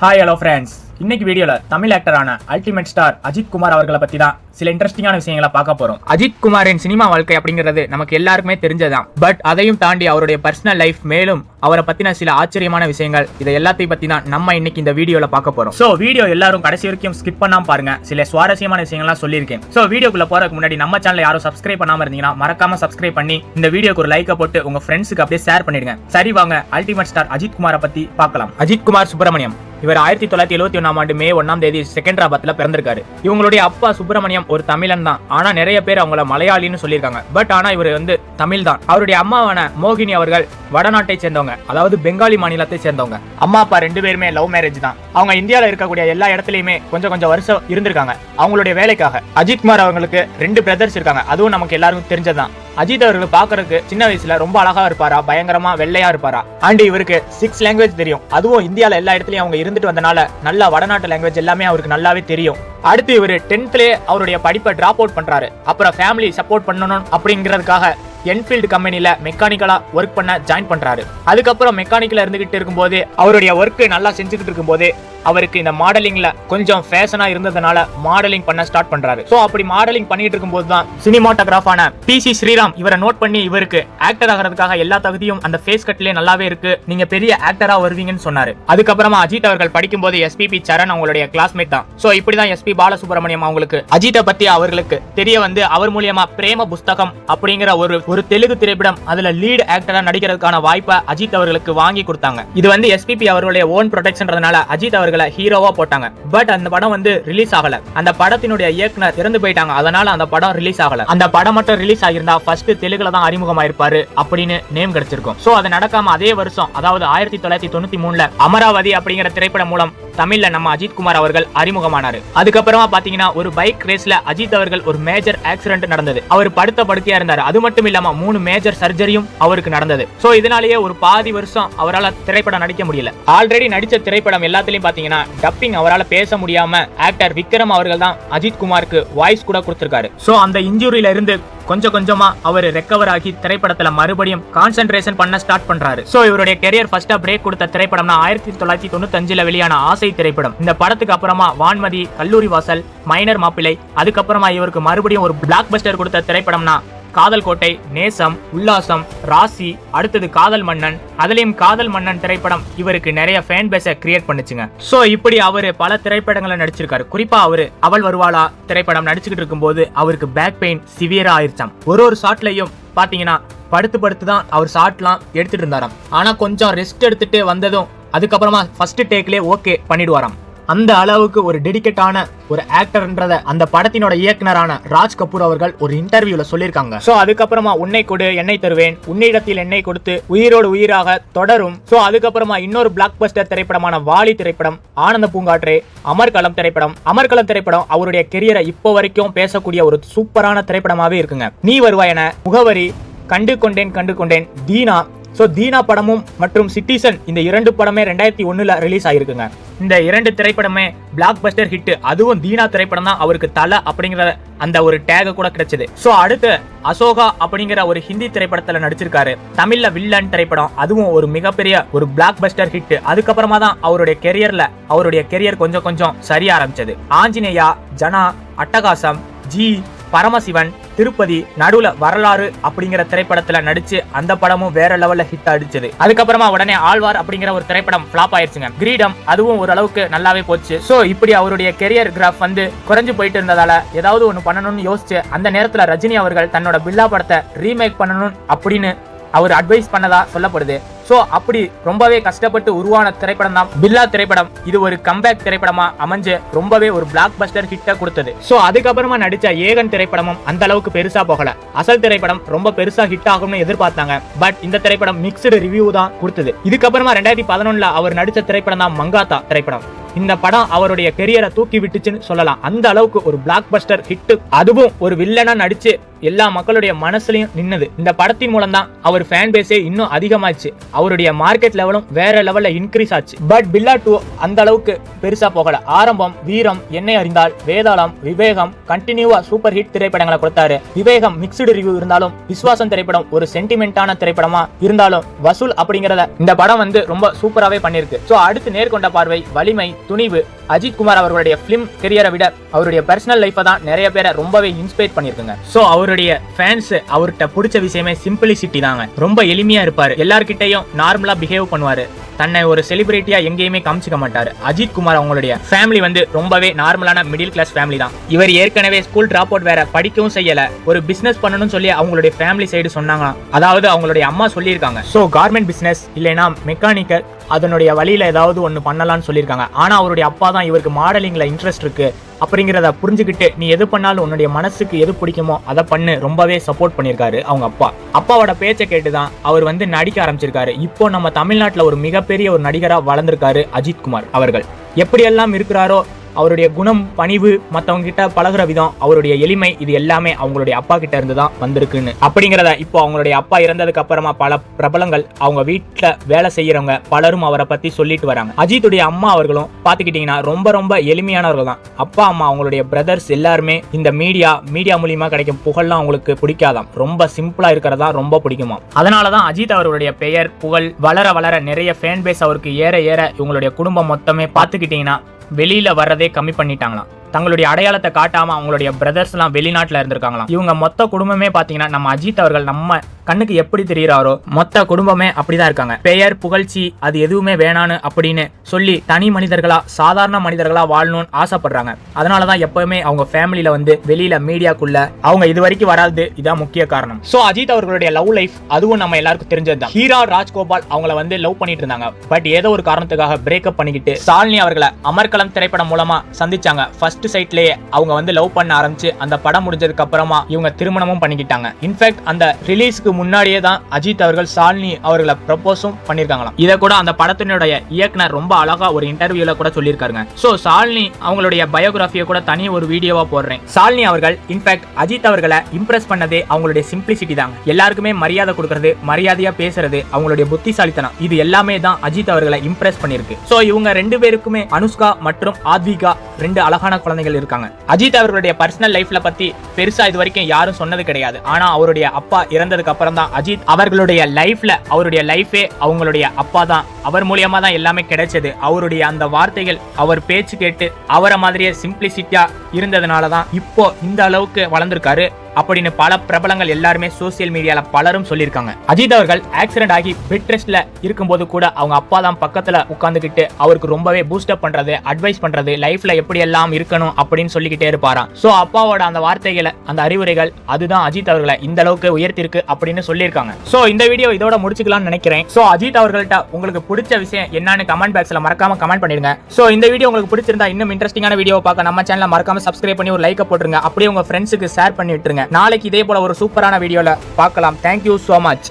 Hi hello friends, இன்னைக்கு வீடியோல Tamil ஆக்டரான ultimate star Ajith Kumar அவர்களை பத்தி தான் சில இன்ட்ரெஸ்டிங்கான விஷயங்களை பார்க்க போறோம். அஜித் குமாரின் சினிமா வாழ்க்கை அப்படிங்கிறது நமக்கு எல்லாருக்குமே தெரிஞ்சதான். பட் அதையும் தாண்டி அவருடைய பர்சனல் லைஃப், மேலும் அவரை பத்தின சில ஆச்சரியமான விஷயங்கள், இதை எல்லாத்தையும் பத்தி தான் நம்ம இன்னைக்கு இந்த வீடியோல பார்க்க போறோம். சோ வீடியோ எல்லாரும் கடைசி வரைக்கும் ஸ்கிப் பண்ணாம பாருங்க. சில சுவாரஸ்யமான விஷயங்கள்லாம் சொல்லியிருக்கேன். சோ வீடியோக்குள்ள போறதுக்கு முன்னாடி நம்ம சேனலை யாரும் சப்ஸ்கிரைப் பண்ணாம இருந்தீங்கன்னா மறக்காம சப்ஸ்கிரைப் பண்ணி இந்த வீடியோக்கு ஒரு லைக்கை போட்டு உங்க ஃப்ரெண்ட்ஸுக்கு அப்படியே ஷேர் பண்ணிடுங்க. சரி வாங்க அல்டிமேட் ஸ்டார் அஜித் குமாரை பத்தி பார்க்கலாம். அஜித் குமார் சுப்பிரமணியம் இவர் 1971 ஆண்டு மே 1 செகண்டராபாத்ல பிறந்திருக்காரு. இவங்களுடைய அப்பா சுப்பிரமணியம் ஒரு தமிழன் தான். ஆனா நிறைய பேர் அவங்கள மலையாளின்னு சொல்லியிருக்காங்க. பட் ஆனா இவர் தமிழ் தான். அவருடைய அம்மாவான மோகினி அவர்கள் வடநாட்டை சேர்ந்தவங்க, அதாவது பெங்காலி மாநிலத்தை சேர்ந்தவங்க. அம்மா அப்பா 2 பேருமே லவ் மேரேஜ் தான். அவங்க இந்தியாவில் இருக்கக்கூடிய எல்லா இடத்துலயுமே கொஞ்சம் வருஷம் இருந்திருக்காங்க அவங்களுடைய வேலைக்காக. அஜித் குமார் அவங்களுக்கு 2 பிரதர்ஸ் இருக்காங்க. அதுவும் நமக்கு எல்லாருக்கும் தெரிஞ்சதுதான். அஜித் அவர்கள் பாக்குறதுக்கு சின்ன வயசுல ரொம்ப அழகா இருப்பாரா, பயங்கரமா வெள்ளையா இருப்பாரா. அண்ட் இவருக்கு 6 லாங்குவேஜ் தெரியும். அதுவும் இந்தியால எல்லா இடத்துலயும் அவங்க இருந்துட்டு வந்தனால நல்லா வடநாட்டு லாங்குவேஜ் எல்லாமே அவருக்கு நல்லாவே தெரியும். அடுத்து இவர் 10th அவருடைய படிப்பை டிராப் அவுட் பண்றாரு. அப்புறம் ஃபேமிலி சப்போர்ட் பண்ணணும் அப்படிங்கிறதுக்காக என்ஃபீல்டு கம்பெனில மெக்கானிக்கலா ஒர்க் பண்ண ஜாயின் பண்றாரு. அதுக்கப்புறம் மெக்கானிக்கல இருந்துகிட்டு இருக்கும்போது அவருடைய ஒர்க் நல்லா செஞ்சுக்கிட்டு இருக்கும்போது அவருக்கு இந்த மாடலிங்ல கொஞ்சம் ஃபேஷனா இருந்ததுனால மாடலிங் பண்ண ஸ்டார்ட் பண்றாரு. சோ அப்படி மாடலிங் பண்ணிட்டு இருக்கும்போது தான் சினிமாட்டோகிராஃபான PC ஸ்ரீராம் இவரை நோட் பண்ணி இவருக்கு ஆக்டர் ஆகிறதுக்காக எல்லா தகுதியும் அந்த ஃபேஸ் கட்லயே நல்லாவே இருக்கு, நீங்க பெரிய ஆக்டரா வருவீங்கன்னு சொன்னாரு. அதுக்கப்புறமா அஜித் அவர்கள் படிக்கும்போது SPP சரண் அவங்களுடைய கிளாஸ்மேட் தான். சோ இப்படிதான் SP பாலசுப்ரமணியம் அவங்களுக்கு அஜித்தை பத்தி அவர்களுக்கு தெரிய வந்து அவர் மூலியமா பிரேம புஸ்தகம் அப்படிங்கிற ஒரு தெலுங்கு திரைப்படம், அதுல லீட் ஆக்டரா நடிக்கிறதுக்கான வாய்ப்பை அஜித் அவர்களுக்கு வாங்கி கொடுத்தாங்க. இது SPP அவர்களுடைய ஓன் ப்ரொடெக்ஷன்றதுனால அஜித் அவர்களை ஹீரோவா போட்டாங்க. பட் அந்த படம் ரிலீஸ் ஆகல. அந்த படத்தினுடைய இயக்குனர் இறந்து போயிட்டாங்க. அதனால அந்த படம் ரிலீஸ் ஆகல. அந்த படம் மட்டும் ரிலீஸ் ஆகியிருந்தா ஃபர்ஸ்ட் தெலுங்குல தான் அறிமுகமாயிருப்பாரு அப்படின்னு நேம் கிடைச்சிருக்கும். சோ அது நடக்காம அதே வருஷம், அதாவது 1993 அமராவதி அப்படிங்கிற திரைப்படம் மூலம் தமிழ்ல நம்ம அஜித் குமார் அவர்கள் அறிமுகமானாரு. அதுக்கப்புறமா பாத்தீங்கன்னா ஒரு பைக் ரேஸ்ல அஜித் அவர்கள் ஒரு மேஜர் ஆக்சிடென்ட் நடந்தது. அவர் படுத்த படுக்கையா இருந்தாரு. அது மட்டும் இல்லாம 3 மேஜர் சர்ஜரியும் அவருக்கு நடந்தது. சோ இதனாலேயே ஒரு பாதி வருஷம் அவரால் திரைப்படம் நடிக்க முடியல. ஆல்ரெடி நடிச்ச திரைப்படம் எல்லாத்திலையும் பாத்தீங்கன்னா டப்பிங் அவரால் பேச முடியாம ஆக்டர் விக்ரம் அவர்கள் தான் அஜித் குமாருக்கு வாய்ஸ் கூட கொடுத்திருக்காரு. சோ அந்த இன்ஜூரியில இருந்து கொஞ்சமா அவர் ரெக்கவர் ஆகி திரைப்படத்துல மறுபடியும் கான்சென்ட்ரேஷன் பண்ண ஸ்டார்ட் பண்றாரு. சோ இவருடைய கெரியர் ஃபர்ஸ்டா பிரேக் கொடுத்த திரைப்படம்னா 1995 வெளியான ஆசை திரைப்படம். இந்த படத்துக்கு அப்புறமா வான்மதி, கல்லூரி வாசல், மைனர் மாப்பிள்ளை, அதுக்கப்புறமா இவருக்கு மறுபடியும் ஒரு பிளாக் பஸ்டர் கொடுத்த திரைப்படம்னா காதல் கோட்டை, நேசம், உல்லாசம், ராசி, அடுத்தது காதல் மன்னன். அதுலயும் காதல் மன்னன் திரைப்படம் இவருக்கு நிறைய ஃபேன் பேஸை கிரியேட் பண்ணுச்சுங்க. சோ இப்படி அவரு பல திரைப்படங்களை நடிச்சிருக்காரு. குறிப்பா அவரு அவள் வருவாளா திரைப்படம் நடிச்சுக்கிட்டு இருக்கும்போது அவருக்கு பேக் பெயின் சிவியரா ஆயிருச்சாம். ஒரு ஷாட்லயும் பாத்தீங்கன்னா படுத்து தான் அவர் ஷாட்லாம் எடுத்துட்டு இருந்தாராம். ஆனா கொஞ்சம் ரெஸ்ட் எடுத்துட்டு வந்ததும் அதுக்கப்புறமா ஃபர்ஸ்ட் டேக்லயே ஓகே பண்ணிடுவாராம். அந்த அளவுக்கு ஒரு டெடிகேட்டான ஒரு ஆக்டர்ன்றத அந்த படத்தினோட இயக்குனரான ராஜ் கபூர் அவர்கள் ஒரு இன்டர்வியூல சொல்லியிருக்காங்க. சோ அதுக்கப்புறமா உன்னை கொடு என்னை தருவேன், உன்னிடத்தில் என்னை கொடுத்து, உயிரோடு உயிராக தொடரும். சோ அதுக்கப்புறமா இன்னொரு பிளாக் பஸ்டர் திரைப்படமான வாலி திரைப்படம், ஆனந்த பூங்காற்றே, அமர்கலம் திரைப்படம் அவருடைய கெரியரை இப்போ வரைக்கும் பேசக்கூடிய ஒரு சூப்பரான திரைப்படமாவே இருக்குங்க. நீ வருவாய் என, முகவரி, கண்டு கொண்டேன், தீனா. சோ தீனா படமும் மற்றும் சிட்டிசன், இந்த 2 படமே 2001 ரிலீஸ் ஆயிருக்குங்க. இந்த 2 திரைப்படமே பிளாக் பஸ்டர் ஹிட். அதுவும் தீனா திரைப்படம் தான் அவருக்கு தலை அப்படிங்கிற அந்த ஒரு டேக கூட கிடைச்சது. சோ அடுத்து அசோகா அப்படிங்கிற ஒரு ஹிந்தி திரைப்படத்துல நடிச்சிருக்காரு. தமிழ்ல வில்லன் திரைப்படம், அதுவும் ஒரு மிகப்பெரிய ஒரு பிளாக் பஸ்டர் ஹிட். அதுக்கப்புறமா தான் அவருடைய கெரியர் கொஞ்சம் சரிய ஆரம்பிச்சது. ஆஞ்சநேயா, ஜனா, அட்டகாசம், ஜி, பரமசிவன், திருப்பதி, நடுவுல வரலாறு அப்படிங்கிற திரைப்படத்துல நடிச்சு அந்த படமும் வேற லெவல்ல ஹிட் அடிச்சது. அதுக்கப்புறமா உடனே ஆழ்வார் அப்படிங்கிற ஒரு திரைப்படம் ஃபிளாப் ஆயிருச்சுங்க. கிரீடம் அதுவும் ஓரளவுக்கு நல்லாவே போச்சு. சோ இப்படி அவருடைய கெரியர் கிராஃப் குறைஞ்சு போயிட்டு இருந்ததால ஏதாவது ஒண்ணு பண்ணணும்னு யோசிச்சு அந்த நேரத்துல ரஜினி அவர்கள் தன்னோட பில்லா படத்தை ரீமேக் பண்ணணும் அப்படின்னு அவர் அட்வைஸ் பண்ணதா சொல்லப்படுது. சோ அப்படி ரொம்பவே கஷ்டப்பட்டு உருவான திரைப்படம் தான் பில்லா திரைப்படம். இது ஒரு கம்பேக் திரைப்படமா அமைஞ்சு ரொம்பவே ஒரு பிளாக் பஸ்டர் ஹிட்ட கொடுத்தது. சோ அதுக்கப்புறமா நடிச்ச ஏகன் திரைப்படமும் அந்த அளவுக்கு பெருசா போகல. அசல் திரைப்படம் ரொம்ப பெருசா ஹிட் ஆகும்னு எதிர்பார்த்தாங்க. பட் இந்த திரைப்படம் மிக்ஸ்டு ரிவ்யூ தான் கொடுத்தது. இதுக்கப்புறமா 2011 அவர் நடிச்ச திரைப்படம் தான் மங்காத்தா திரைப்படம். இந்த படம் அவருடைய கெரியரை தூக்கி விட்டுச்சுன்னு சொல்லலாம். அந்த அளவுக்கு ஒரு பிளாக் பஸ்டர் ஹிட், அதுவும் ஒரு வில்லனா நடிச்சு எல்லா மக்களுடைய மனசுலயும் நின்னது. இந்த படத்தின் மூலம் தான் அவர் ஃபேன் பேஸே இன்னும் அதிகமாச்சு. அவருடைய மார்க்கெட் லெவலும் வேற லெவல்ல இன்க்ரீஸ் ஆச்சு. பட் பில்லா 2 அந்த அளவுக்கு பெருசா போகல. ஆரம்பம், வீரம், என்னை அறிந்தால், வேதாளம், விவேகம் கண்டினியூவா சூப்பர் ஹிட் திரைப்படங்களை கொடுத்தாரு. விவேகம் மிக்ஸ்டு ரிவ்யூ இருந்தாலும், விஸ்வாசம் திரைப்படம் ஒரு சென்டிமெண்டான திரைப்படமா இருந்தாலும், வசூல் அப்படிங்கறத இந்த படம் ரொம்ப சூப்பராவே பண்ணிருக்கு. சோ அடுத்து நேர்கொண்ட பார்வை, வலிமை, துணிவு. அஜித் குமார் அவர்களுடைய பிலிம் கெரியரை விட அவருடைய பர்சனல் லைஃபை தான் நிறைய பேரை ரொம்பவே இன்ஸ்பைர் பண்ணிருக்குங்க. சோ அவருடைய ஃபேன்ஸ் அவர்கிட்ட பிடிச்ச விஷயமே சிம்பிளிசிட்டி தாங்க. ரொம்ப எளிமையா இருப்பாரு, எல்லார்கிட்டையும் நார்மலா பிஹேவ் பண்ணுவாரு, தன்னை ஒரு செலிபிரிட்டியா எங்கேயுமே காமிச்சிக்க மாட்டாரு. அஜித் குமார் அவங்களுடைய ஃபேமிலி ரொம்பவே நார்மலான மிடில் கிளாஸ் ஃபேமிலி தான். இவர் ஏற்கனவே ஸ்கூல் டிராப் அவுட், வேற படிக்கவும் செய்யல, ஒரு பிசினஸ் பண்ணணும்னு சொல்லி அவங்களுடைய ஃபேமிலி சைடு சொன்னாங்க. அதாவது அவங்களுடைய அம்மா சொல்லியிருக்காங்க, சோ கார்மெண்ட் பிசினஸ் இல்லைன்னா மெக்கானிக்கல் அதனுடைய வழியில ஏதாவது ஒன்னு பண்ணலாம்னு சொல்லியிருக்காங்க. ஆனா அவருடைய அப்பா தான் இவருக்கு மாடலிங்ல இன்ட்ரெஸ்ட் இருக்கு அப்படிங்கிறத புரிஞ்சுக்கிட்டு, நீ எது பண்ணாலும் உன்னுடைய மனசுக்கு எது பிடிக்குமோ அதை பண்ணு, ரொம்பவே சப்போர்ட் பண்ணியிருக்காரு அவங்க அப்பா. அப்பாவோட பேச்சை கேட்டுதான் அவர் நடிக்க ஆரம்பிச்சிருக்காரு. இப்போ நம்ம தமிழ்நாட்டில் ஒரு மிகப்பெரிய ஒரு நடிகரா வளர்ந்திருக்காரு அஜித் குமார் அவர்கள். எப்படியெல்லாம் இருக்கிறாரோ, அவருடைய குணம், பணிவு, மற்றவங்க கிட்ட பழகுற விதம், அவருடைய எளிமை, இது எல்லாமே அவங்களுடைய அப்பா கிட்ட இருந்து தான் வந்திருக்குன்னு அப்படிங்கிறத இப்போ அவங்களுடைய அப்பா இறந்ததுக்கு அப்புறமா பல பிரபலங்கள், அவங்க வீட்டுல வேலை செய்யறவங்க பலரும் அவரை பத்தி சொல்லிட்டு வராங்க. அஜித்துடைய அம்மா அவர்களும் பாத்துக்கிட்டீங்கன்னா ரொம்ப எளிமையானவர்கள் தான். அப்பா அம்மா அவங்களுடைய பிரதர்ஸ் எல்லாருமே இந்த மீடியா மூலியமா கிடைக்கும் புகழ்லாம் அவங்களுக்கு பிடிக்காதாம், ரொம்ப சிம்பிளா இருக்கிறதா ரொம்ப பிடிக்குமா. அதனாலதான் அஜித் அவர்களுடைய பெயர் புகழ் வளர நிறைய ஃபேன் பேஸ் அவருக்கு ஏற இவங்களுடைய குடும்பம் மொத்தமே பாத்துக்கிட்டீங்கன்னா வெளியில வர்றதே கம்மி பண்ணிட்டாங்களாம். தங்களுடைய அடையாளத்தை காட்டாம அவங்களுடைய பிரதர்ஸ் எல்லாம் வெளிநாட்டுல இருந்திருக்காங்களாம். இவங்க மொத்த குடும்பமே பாத்தீங்கன்னா நம்ம அஜித் அவர்கள் நம்ம கண்ணுக்கு எப்படி தெரிகிறாரோ மொத்த குடும்பமே அப்படிதான் இருக்காங்க. பெயர் புகழ்ச்சி அது எதுவுமே வேணான்னு அப்படின்னு சொல்லி தனி மனிதர்களா, சாதாரண மனிதர்களா வாழணும்னு ஆசைப்படுறாங்க. அதனாலதான் எப்பவுமே அவங்க ஃபேமிலியில வெளியில மீடியாக்குள்ள அவங்க இது வரைக்கும் வராது. இதான் முக்கிய காரணம். சோ அஜித் அவர்களுடைய லவ் லைஃப் அதுவும் நம்ம எல்லாருக்கும் தெரிஞ்சதுதான். ஹீரா ராஜ்கோபால் அவங்கள லவ் பண்ணிட்டு இருந்தாங்க. பட் ஏதோ ஒரு காரணத்துக்காக பிரேக்கப் பண்ணிக்கிட்டு ஷாலினி அவர்களை அமர்கலம் திரைப்படம் மூலமா சந்திச்சாங்க. ஃபர்ஸ்ட் சைட்லயே அவங்க லவ் பண்ண ஆரம்பிச்சு அந்த படம் முடிஞ்சதுக்கு அப்புறமா இவங்க திருமணமும் பண்ணிக்கிட்டாங்க. இன்ஃபேக்ட் அந்த ரிலீஸ்க்கு முன்னாடியே தான் அஜித் அவர்கள் ஷாலினி அவர்களை ப்ரப்போஸும் பண்ணிருக்காங்களாம். இதை கூட அந்த படத்தினுடைய இயக்குனர் ரொம்ப அழகா ஒரு இன்டர்வியூல கூட சொல்லியிருக்காருங்க. சோ ஷாலினி அவங்களுடைய பயோகிராஃபியை கூட தனி ஒரு வீடியோவா போடுறேன். ஷாலினி அவர்கள் இன்ஃபேக்ட் அஜித் அவர்களை இம்ப்ரெஸ் பண்ணதே அவங்களுடைய சிம்பிளிசிட்டி தாங்க. எல்லாருக்குமே மரியாதை கொடுக்கறது, மரியாதையா பேசுறது, அவங்களுடைய புத்திசாலித்தனம், இது எல்லாமே தான் அஜித் அவர்களை இம்ப்ரெஸ் பண்ணிருக்கு. சோ இவங்க ரெண்டு பேருக்குமே அனுஷ்கா மற்றும் ஆத்விகா ரெண்டு அழகான குழந்தைகள் இருக்காங்க. அஜித் அவர்களுடைய பர்சனல் லைஃப்ல பத்தி பெருசா இது வரைக்கும் யாரும் சொன்னது கிடையாது. ஆனா அவருடைய அப்பா இறந்ததுக்கு அப்புறம் தான் அஜித் அவர்களுடைய லைஃப்ல அவருடைய லைஃபே அவங்களுடைய அப்பா தான், அவர் மூலியமா தான் எல்லாமே கிடைச்சது. அவருடைய அந்த வார்த்தைகள், அவர் பேச்சு கேட்டு அவரை மாதிரியே சிம்பிளிசிட்டியா இருந்ததுனால தான் இப்போ இந்த அளவுக்கு வளர்ந்திருக்காரு அப்படின்னு பல பிரபலங்கள் எல்லாருமே சோசியல் மீடியால பலரும் சொல்லியிருக்காங்க. அஜித் அவர்கள் ஆக்சிடென்ட் ஆகி பெட் ரெஸ்ட்ல இருக்கும்போது கூட அவங்க அப்பா தான் பக்கத்துல உட்கார்ந்துகிட்டு அவருக்கு ரொம்பவே பூஸ்டப் பண்றது, அட்வைஸ் பண்றது, லைஃப்ல எப்படி எல்லாம் இருக்கணும் அப்படின்னு சொல்லிக்கிட்டே இருப்பாராம். சோ அப்பாவோட அந்த வார்த்தைகளை, அந்த அறிவுரைகள் அதுதான் அஜித் அவர்களை இந்த அளவுக்கு உயர்த்திருக்கு அப்படின்னு சொல்லியிருக்காங்க. சோ இந்த வீடியோ இதோட முடிச்சுக்கலாம்னு நினைக்கிறேன். சோ அஜித் அவர்கள்ட்ட உங்களுக்கு பிடிச்ச விஷயம் என்னன்னு கமெண்ட் பாக்ஸ்ல மறக்காம கமெண்ட் பண்ணிடுங்க. சோ இந்த வீடியோ உங்களுக்கு பிடிச்சிருந்தா இன்னும் இன்ட்ரெஸ்டிங்கான வீடியோ பார்க்க நம்ம சேனலை மறக்காம சப்ஸ்கிரைப் பண்ணி ஒரு லைக் போட்டுருங்க. அப்படியே உங்க ஃப்ரெண்ட்ஸுக்கு ஷேர் பண்ணி விட்டுருங்க. நாளைக்கு இதே போல ஒரு சூப்பரான வீடியோல பார்க்கலாம். Thank you so much.